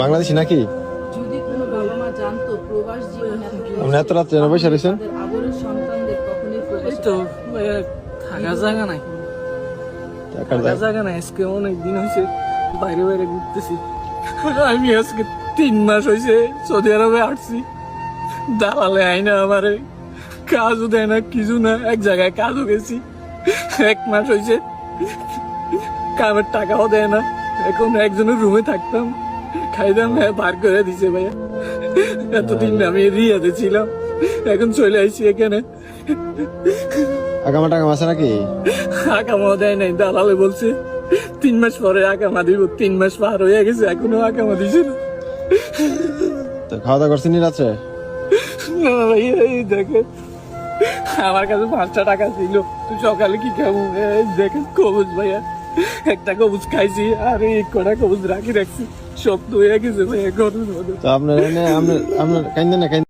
বাংলাদেশি নাকি? যদি কোনো বাবা মা জানতো প্রবাস জীবন আপনি এত রাত্রে বসে রয়েছেন? তাদের আদরের সন্তানদের কখনোই প্রবাস এই তো থাকার জায়গা নাই, থাকার জায়গা নাই। আজকে অনেক দিন হয়েছে বাইরে বাইরে ঘুরতেছি। আমি আজকে 3 মাস হয়েছে সৌদি আরবে আসছি। দালালে আইনা আমারে কাজও দেয় না, কিছু না। এক জায়গায় কাজও গেছি, 1 মাস হয়েছে কামের টাকাও দেয় না। এখন একজনের রুমে থাকতাম, খাইতাম, বার করে দিছে ভাইয়া। এতদিন আমি রিয়াতে ছিলাম, এখন চলে আসছি এখানে। আগামা টাকা আছে নাকি? আকামা দেয় নাই, দালালে বলছে 3 মাস পরে আকামা দিব। 3 মাস পার হয়ে গেছে, এখনো আকামা দিছে না। তো খাওয়া দাওয়া করছেন রাত্রে? না ভাইয়া, এই দেখেন আমার কাছে 5টা টাকা ছিল, তো সকালে কি খাবো? এই দেখেন কবুজ ভাইয়া, একটা কবুজ খাইছি আর এই কটা কবুজ রাখছি, শক্ত হয়ে গেছে ভাইয়া গরমের মধ্যে। তো আপনার কাইন্দেন না